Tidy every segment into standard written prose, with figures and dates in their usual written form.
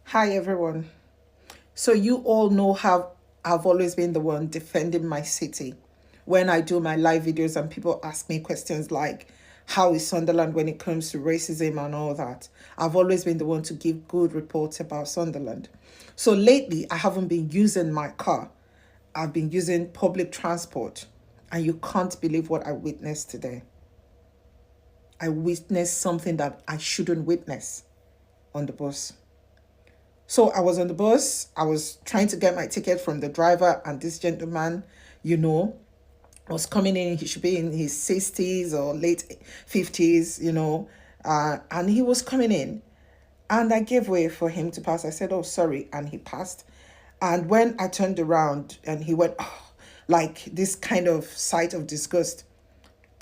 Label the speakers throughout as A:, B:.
A: Hi everyone. So you all know how I've always been the one defending my city. When I do my live videos and people ask me questions like how is Sunderland when it comes to racism and all that, I've always been the one to give good reports about Sunderland. So lately I haven't been using my car. I've been using public transport, and you can't believe what I witnessed today. I witnessed something that I shouldn't witness on the bus. So I was on the bus. I was trying to get my ticket from the driver, and this gentleman, you know, was coming in. He should be in his 60s or late 50s, and he was coming in. And I gave way for him to pass. I said, "Oh, sorry." And he passed. And when I turned around and he went, oh, like this kind of sight of disgust.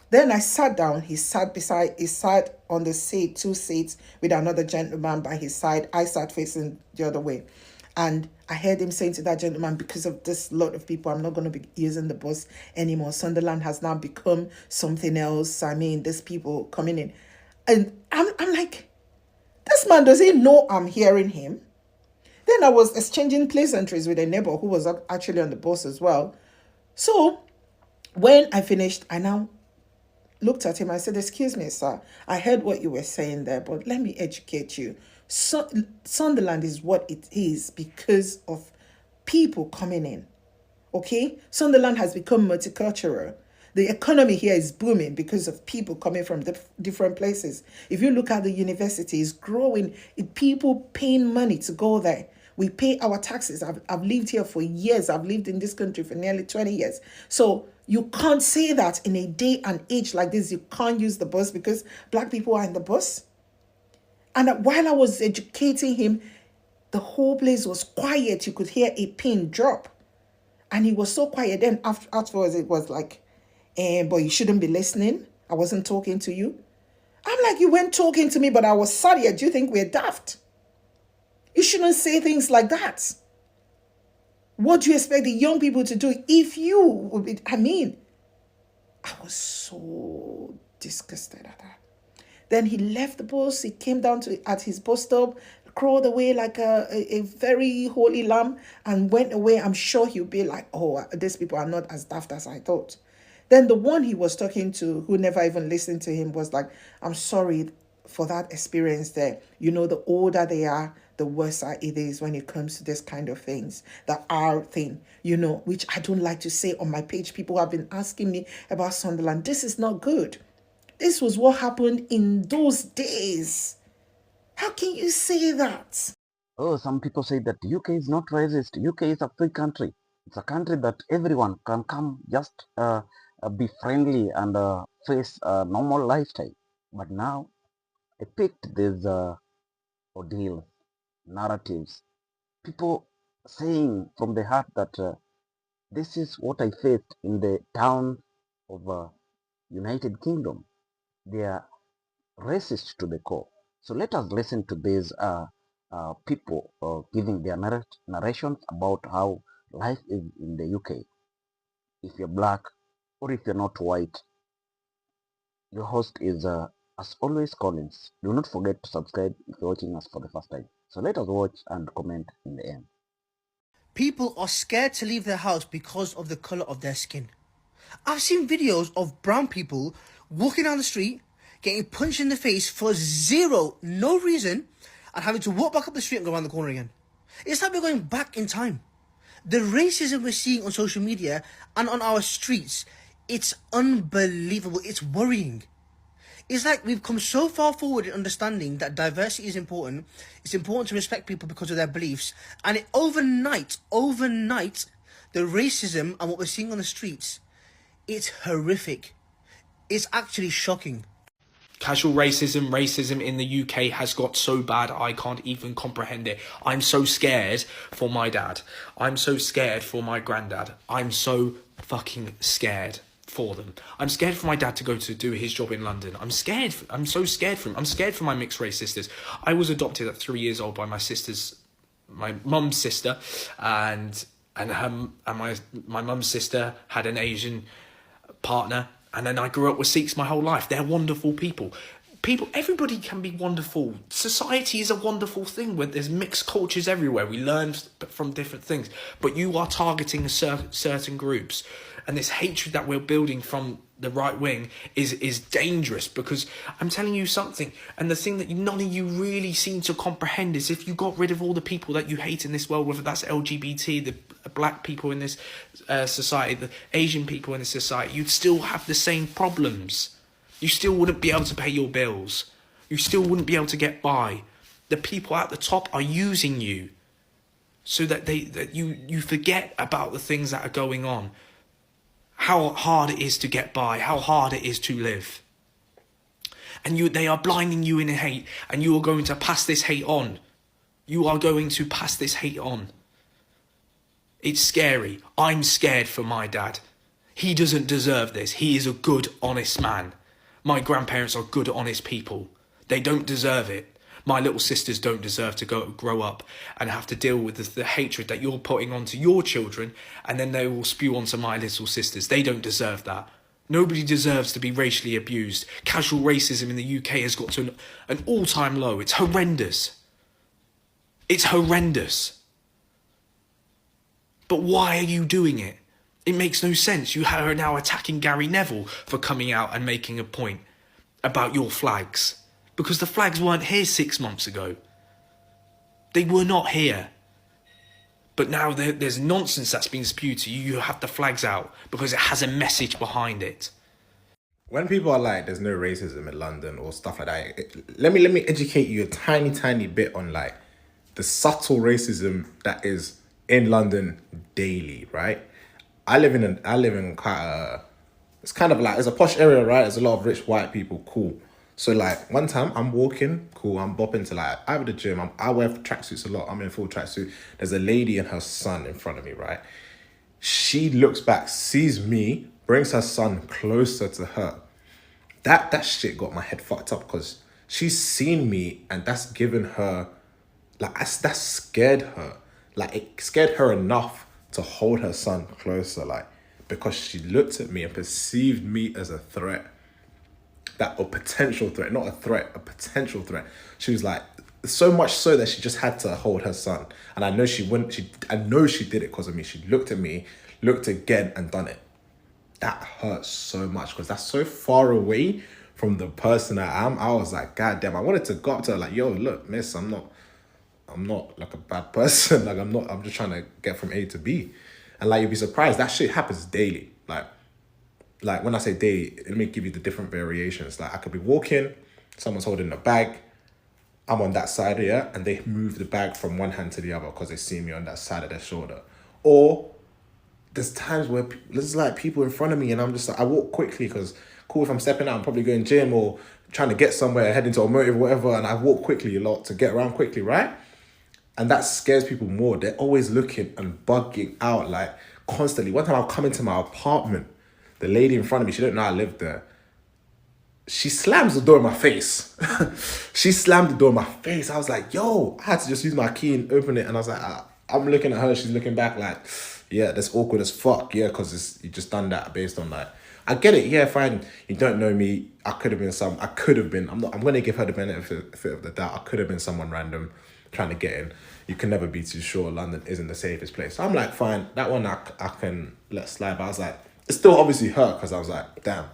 A: Then I sat down. He sat on the seat, two seats, with another gentleman by his side. I sat facing the other way. And I heard him saying to that gentleman, because of this lot of people, I'm not going to be using the bus anymore. Sunderland has now become something else. I mean, there's people coming in. And I'm like, this man, does he know I'm hearing him? Then I was exchanging pleasantries with a neighbor who was actually on the bus as well. So when I finished, I now looked at him. I said, "Excuse me, sir. I heard what you were saying there, but let me educate you. Sunderland is what it is because of people coming in. Okay? Sunderland has become multicultural. The economy here is booming because of people coming from different places. If you look at the university, it's growing. People paying money to go there. We pay our taxes. I've lived here for years. I've lived in this country for nearly 20 years. So you can't say that in a day and age like this, you can't use the bus because black people are in the bus. And while I was educating him, the whole place was quiet. You could hear a pin drop. And he was so quiet. Then afterwards, it was like, but you shouldn't be listening. I wasn't talking to you. I'm like, you weren't talking to me, but I was sorry. Do you think we're daft? You shouldn't say things like that. What do you expect the young people to do if you would be? I mean, I was so disgusted at that. Then he left the bus. He came down to at his bus stop, crawled away like a very holy lamb, and went away. I'm sure he'll be like, oh, these people are not as daft as I thought. Then the one he was talking to, who never even listened to him, was like, I'm sorry for that experience there. The older they are, the worse it is when it comes to this kind of things. The R thing, which I don't like to say on my page. People have been asking me about Sunderland. This is not good. This was what happened in those days. How can you say that?
B: Oh, some people say that UK is not racist. UK is a free country. It's a country that everyone can come just be friendly and face a normal lifestyle. But now I picked these ordeal narratives. People saying from the heart that this is what I faced in the town of United Kingdom. They are racist to the core. So let us listen to these people giving their narrations about how life is in the UK. If you're black or if you're not white, your host is, as always, Collins. Do not forget to subscribe if you're watching us for the first time. So let us watch and comment in the end.
C: People are scared to leave their house because of the colour of their skin. I've seen videos of brown people walking down the street, getting punched in the face for no reason, and having to walk back up the street and go around the corner again. It's like we're going back in time. The racism we're seeing on social media and on our streets, it's unbelievable. It's worrying. It's like we've come so far forward in understanding that diversity is important. It's important to respect people because of their beliefs. And overnight, the racism and what we're seeing on the streets, it's horrific. It's actually shocking.
D: Casual racism in the UK has got so bad I can't even comprehend it. I'm so scared for my dad. I'm so scared for my granddad. I'm so fucking scared for them. I'm scared for my dad to go to do his job in London. I'm scared. I'm so scared for him. I'm scared for my mixed race sisters. I was adopted at 3 years old by my mum's sister, and my mum's sister had an Asian partner, and then I grew up with Sikhs my whole life. They're wonderful people. Everybody can be wonderful. Society is a wonderful thing where there's mixed cultures everywhere. We learn from different things, but you are targeting certain groups, and this hatred that we're building from the right wing is dangerous, because I'm telling you something, and the thing that none of you really seem to comprehend is, if you got rid of all the people that you hate in this world, whether that's LGBT, the black people in this society, the Asian people in this society, you'd still have the same problems. You still wouldn't be able to pay your bills. You still wouldn't be able to get by. The people at the top are using you so that you forget about the things that are going on. How hard it is to get by, how hard it is to live. And they are blinding you in hate, and you are going to pass this hate on. You are going to pass this hate on. It's scary. I'm scared for my dad. He doesn't deserve this. He is a good, honest man. My grandparents are good, honest people. They don't deserve it. My little sisters don't deserve to grow up and have to deal with the hatred that you're putting onto your children, and then they will spew onto my little sisters. They don't deserve that. Nobody deserves to be racially abused. Casual racism in the UK has got to an all-time low. It's horrendous. It's horrendous. But why are you doing it? It makes no sense. You are now attacking Gary Neville for coming out and making a point about your flags. Because the flags weren't here 6 months ago. They were not here. But now there's nonsense that's been spewed to you. You have the flags out because it has a message behind it.
E: When people are like, there's no racism in London or stuff like that, let me educate you a tiny bit on like the subtle racism that is in London daily, right? I live in quite a, it's kind of like, it's a posh area, right? There's a lot of rich white people, cool. So like one time I'm walking, cool, I'm bopping to like either the gym, I wear tracksuits a lot, I'm in full tracksuit. There's a lady and her son in front of me, right? She looks back, sees me, brings her son closer to her. That shit got my head fucked up, because she's seen me and that's given her, like that scared her. Like it scared her enough to hold her son closer, like, because she looked at me and perceived me as a threat. That a potential threat, not a threat, a potential threat. She was like, so much so that she just had to hold her son. And I know she wouldn't, I know she did it because of me. She looked at me, looked again and done it. That hurts so much because that's so far away from the person I am. I was like, God damn, I wanted to go up to her like, yo, look, miss, I'm not like a bad person. Like I'm just trying to get from A to B. And like, you'd be surprised, that shit happens daily. Like when I say daily, let me give you the different variations. Like I could be walking, someone's holding a bag, I'm on that side here, and they move the bag from one hand to the other because they see me on that side of their shoulder. Or there's times where there's like people in front of me and I'm just like, I walk quickly because cool, if I'm stepping out, I'm probably going gym or trying to get somewhere, heading to a motive or whatever, and I walk quickly a lot to get around quickly, right? And that scares people more. They're always looking and bugging out, like constantly. One time I'll come into my apartment, the lady in front of me, she didn't know I lived there. She slams the door in my face. She slammed the door in my face. I was like, yo, I had to just use my key and open it. And I was like, I'm looking at her. She's looking back like, yeah, that's awkward as fuck. Yeah, because you just done that based on like, I get it. Yeah, fine. You don't know me. I could have been. I'm going to give her the benefit of the doubt. I could have been someone random trying to get in. You can never be too sure. London isn't the safest place. So I'm like, fine. That one I can let slide. But I was like, it still obviously hurt because I was like, damn.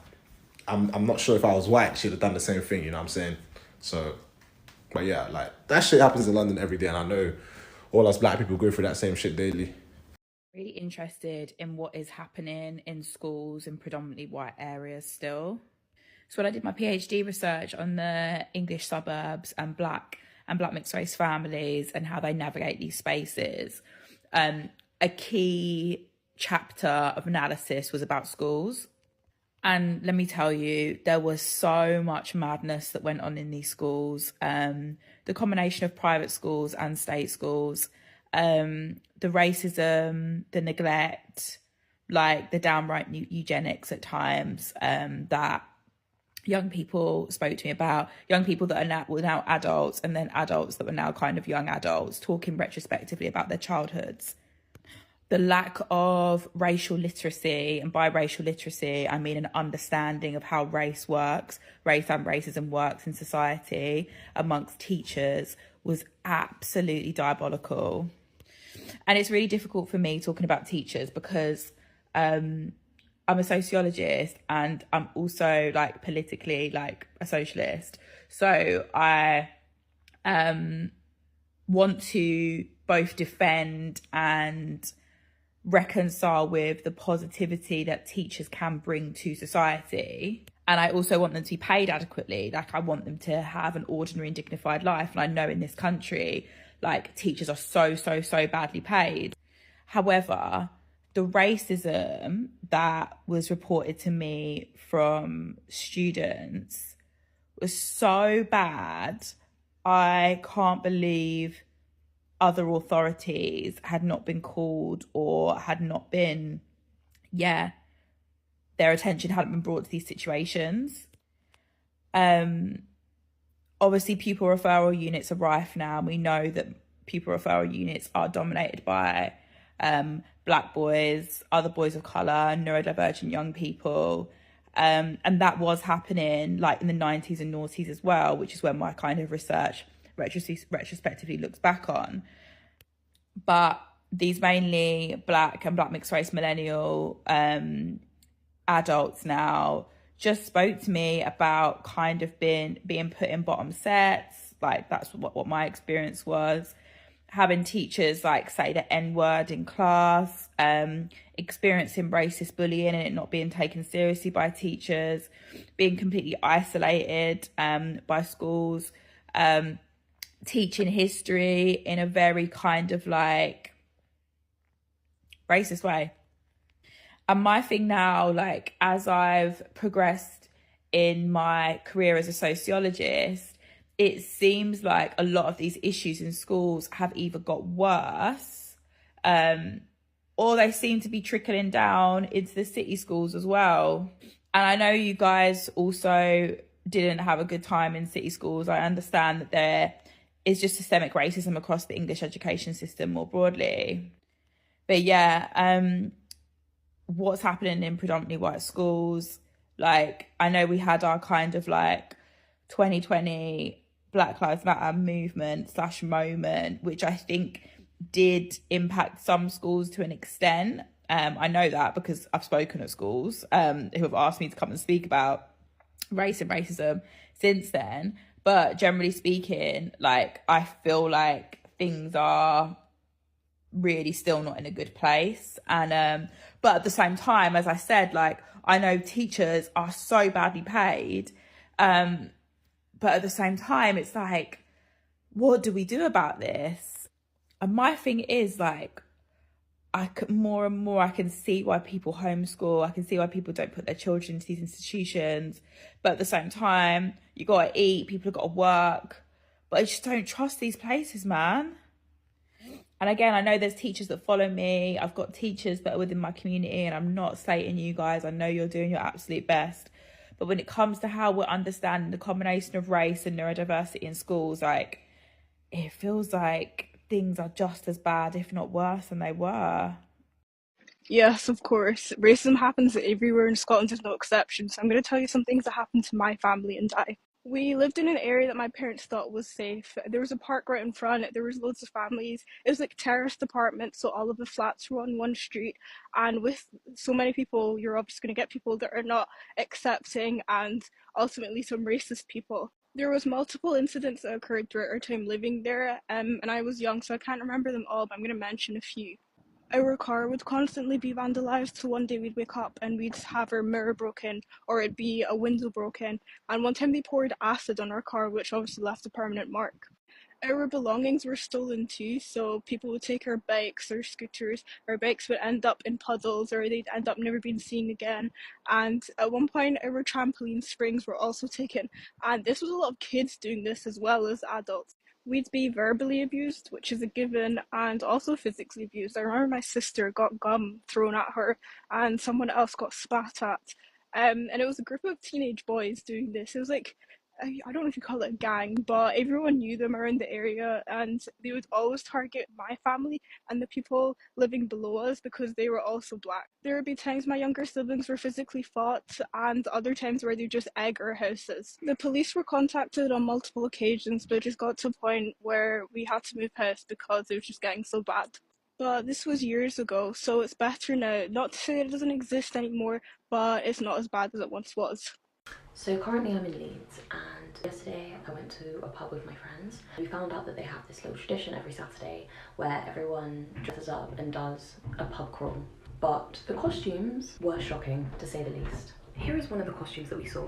E: I'm not sure if I was white, she'd have done the same thing, you know what I'm saying? So, but yeah, like, that shit happens in London every day, and I know all us black people go through that same shit daily.
F: Really interested in what is happening in schools in predominantly white areas still. So when I did my PhD research on the English suburbs and black mixed race families and how they navigate these spaces, a key chapter of analysis was about schools. And let me tell you, there was so much madness that went on in these schools. The combination of private schools and state schools, the racism, the neglect, like the downright eugenics at times, that young people spoke to me about, young people that were now adults, and then adults that were now kind of young adults, talking retrospectively about their childhoods. the lack of racial literacy, and by racial literacy, I mean an understanding of how race works, race and racism works in society amongst teachers, was absolutely diabolical. And it's really difficult for me talking about teachers because I'm a sociologist and I'm also like politically like a socialist. So I want to both defend and reconcile with the positivity that teachers can bring to society. And I also want them to be paid adequately. Like, I want them to have an ordinary and dignified life. And I know in this country, like, teachers are so badly paid. However, the racism that was reported to me from students was so bad, I can't believe other authorities had not been called or had not been, their attention hadn't been brought to these situations. Obviously, pupil referral units are rife now, and we know that pupil referral units are dominated by Black boys, other boys of colour, neurodivergent young people. And that was happening like in the 90s and noughties as well, which is when my kind of research retrospectively looks back on. But these mainly Black and Black mixed race millennial adults now just spoke to me about kind of being put in bottom sets. Like, that's what my experience was. Having teachers like say the N-word in class, experiencing racist bullying and it not being taken seriously by teachers, being completely isolated by schools, teaching history in a very kind of like racist way. And my thing now, like, as I've progressed in my career as a sociologist, it seems like a lot of these issues in schools have either got worse, or they seem to be trickling down into the city schools as well. And I know you guys also didn't have a good time in city schools. I understand that there is just systemic racism across the English education system more broadly. But what's happening in predominantly white schools, like, I know we had our kind of like 2020 Black Lives Matter movement / moment, which I think did impact some schools to an extent. I know that because I've spoken at schools who have asked me to come and speak about race and racism since then. But generally speaking, like, I feel like things are really still not in a good place. And but at the same time, as I said, like, I know teachers are so badly paid, but at the same time, it's like, what do we do about this? And my thing is, like, more and more I can see why people homeschool. I can see why people don't put their children into these institutions. But at the same time, you got to eat, people have got to work. But I just don't trust these places, man. And again, I know there's teachers that follow me. I've got teachers that are within my community, and I'm not slating you guys. I know you're doing your absolute best. But when it comes to how we're understanding the combination of race and neurodiversity in schools, like, it feels like things are just as bad, if not worse, than they were.
G: Yes, of course. Racism happens everywhere, and Scotland is no exception. So I'm going to tell you some things that happened to my family and I. We lived in an area that my parents thought was safe. There was a park right in front. There was loads of families. It was like terraced apartments, so all of the flats were on one street. And with so many people, you're obviously going to get people that are not accepting, and ultimately some racist people. There was multiple incidents that occurred throughout our time living there, and I was young, so I can't remember them all, but I'm going to mention a few. Our car would constantly be vandalised, so one day we'd wake up and we'd have our mirror broken, or it'd be a window broken, and one time they poured acid on our car, which obviously left a permanent mark. Our belongings were stolen too, so people would take our bikes or scooters. Our bikes would end up in puddles, or they'd end up never being seen again. And at one point, our trampoline springs were also taken, and this was a lot of kids doing this as well as adults. We'd be verbally abused, which is a given, and also physically abused. I remember my sister got gum thrown at her and someone else got spat at. And it was a group of teenage boys doing this. It was like I don't know if you call it a gang, but everyone knew them around the area, and they would always target my family and the people living below us because they were also black. There would be times my younger siblings were physically fought, and other times where they just egg our houses. The police were contacted on multiple occasions, but it just got to a point where we had to move house because it was just getting so bad. But this was years ago, so it's better now. Not to say that it doesn't exist anymore, but it's not as bad as it once was.
H: So currently I'm in Leeds, and yesterday I went to a pub with my friends. We found out that they have this little tradition every Saturday where everyone dresses up and does a pub crawl. But the costumes were shocking, to say the least. Here is one of the costumes that we saw.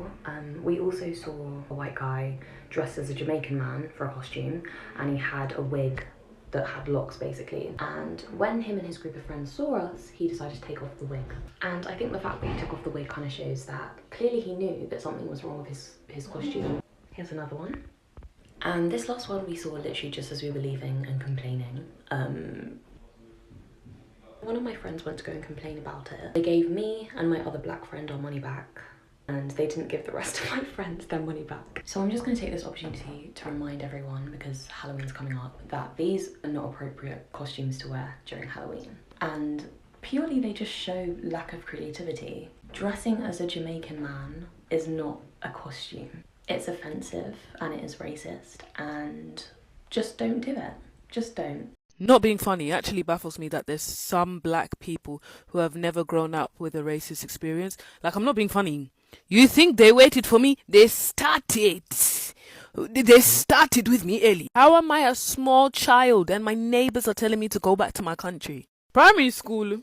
H: We also saw a white guy dressed as a Jamaican man for a costume, and he had a wig that had locks basically, and when him and his group of friends saw us, he decided to take off the wig. And I think the fact that he took off the wig kind of shows that clearly he knew that something was wrong with his costume. Here's another one. And this last one we saw literally just as we were leaving and complaining. One of my friends went to go and complain about it. They gave me and my other black friend our money back, and they didn't give the rest of my friends their money back. So I'm just going to take this opportunity to remind everyone, because Halloween's coming up, that these are not appropriate costumes to wear during Halloween. And purely they just show lack of creativity. Dressing as a Jamaican man is not a costume. It's offensive and it is racist, and just don't do it. Just don't.
I: Not being funny actually baffles me that there's some black people who have never grown up with a racist experience. Like, I'm not being funny. You think they waited for me? They started with me early. How am I a small child and my neighbors are telling me to go back to my country? Primary school.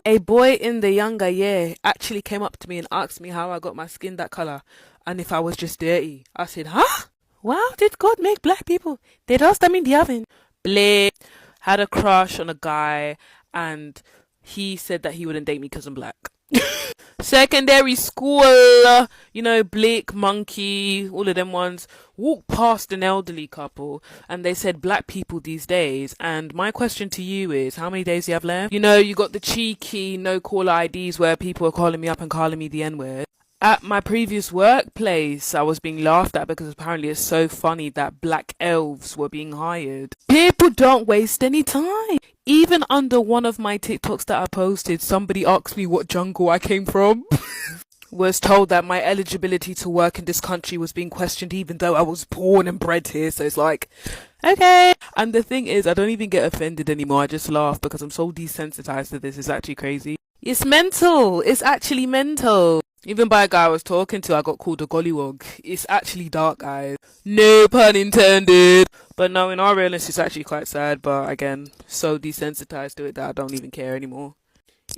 I: A boy in the younger year actually came up to me and asked me how I got my skin that color and if I was just dirty. I said, huh? Wow, did God make black people? They roast them in the oven. Blake had a crush on a guy and he said that he wouldn't date me because I'm black. Secondary school, Blake, Monkey, all of them ones, walked past an elderly couple and they said black people these days. And my question to you is, how many days do you have left? You got the cheeky no caller IDs where people are calling me up and calling me the N-word. At my previous workplace, I was being laughed at because apparently it's so funny that black elves were being hired. People don't waste any time. Even under one of my TikToks that I posted, somebody asked me what jungle I came from. Was told that my eligibility to work in this country was being questioned even though I was born and bred here. So it's like, okay. And the thing is, I don't even get offended anymore. I just laugh because I'm so desensitized to this. It's actually crazy. It's mental. It's actually mental. Even by a guy I was talking to, I got called a gollywog. It's actually dark, guys. No pun intended. But no, in all realness, it's actually quite sad. But again, so desensitized to it that I don't even care anymore.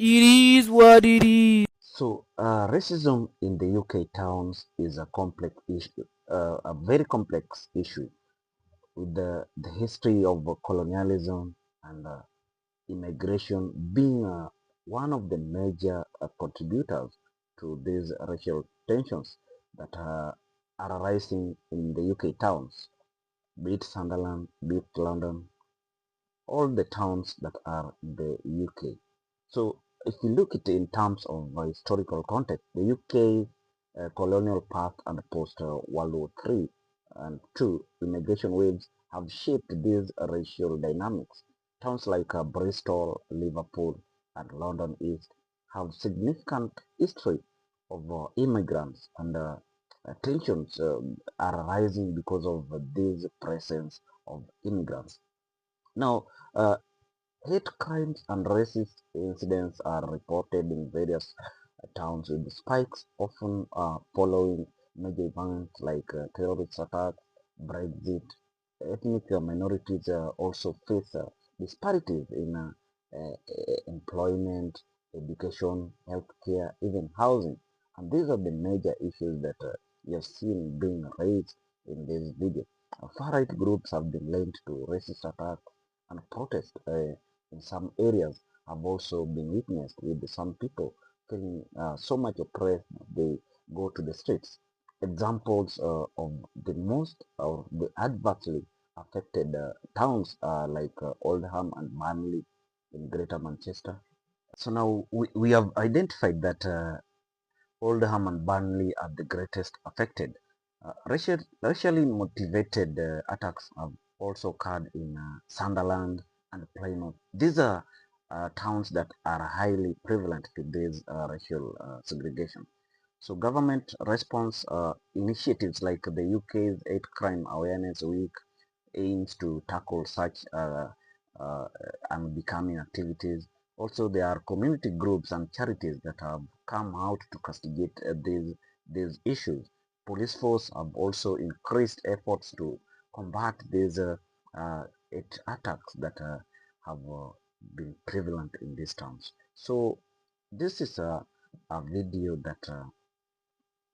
I: It is what it is.
B: So, racism in the UK towns is a complex issue, a very complex issue, with the history of colonialism and immigration being one of the major contributors to these racial tensions that are arising in the UK towns, be it Sunderland, be it London, all the towns that are in the UK. So if you look at it in terms of historical context, the UK colonial past and post World War III and II immigration waves have shaped these racial dynamics. Towns like Bristol, Liverpool, and London East have significant history of immigrants, and tensions are rising because of this presence of immigrants. Now, hate crimes and racist incidents are reported in various towns, with spikes often following major events like terrorist attacks, Brexit. Ethnic minorities also face disparities in employment, education, healthcare, even housing. And these are the major issues that you have seen being raised in this video. Far-right groups have been linked to racist attacks, and protests in some areas have also been witnessed, with some people feeling so much oppressed they go to the streets. Examples of the most or the adversely affected towns are like Oldham and Manley in Greater Manchester. So now we have identified that Oldham and Burnley are the greatest affected. Racially motivated attacks have also occurred in Sunderland and Plymouth. These are towns that are highly prevalent to this racial segregation. So government response initiatives like the UK's Hate Crime Awareness Week aims to tackle such unbecoming activities. Also, there are community groups and charities that have come out to castigate these issues. Police force have also increased efforts to combat these attacks that have been prevalent in these towns. So this is a video that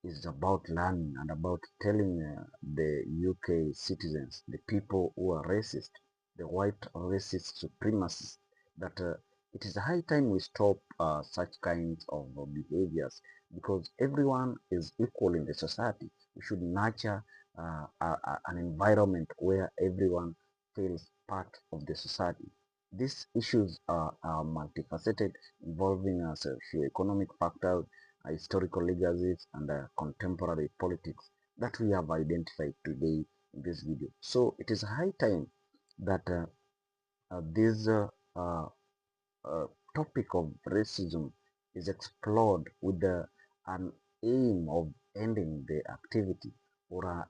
B: is about learning and about telling the UK citizens, the people who are racist, the white racist supremacists, that it is high time we stop such kinds of behaviors, because everyone is equal in the society. We should nurture an environment where everyone feels part of the society. These issues are multifaceted, involving socio-economic factors, historical legacies, and contemporary politics that we have identified today in this video. So it is high time that this topic of racism is explored with an aim of ending the activity, or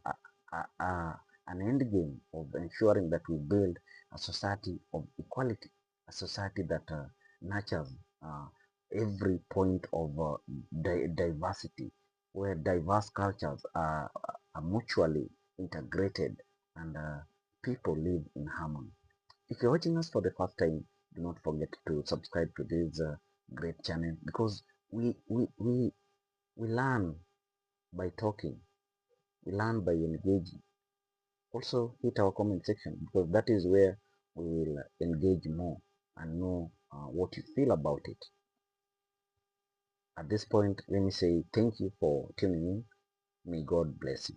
B: an end game of ensuring that we build a society of equality, a society that nurtures every point of diversity, where diverse cultures are mutually integrated, and people live in harmony. If you're watching us for the first time, do not forget to subscribe to this great channel, because we learn by talking, we learn by engaging. Also hit our comment section, because that is where we will engage more and know what you feel about it. At this point, let me say thank you for tuning in. May God bless you.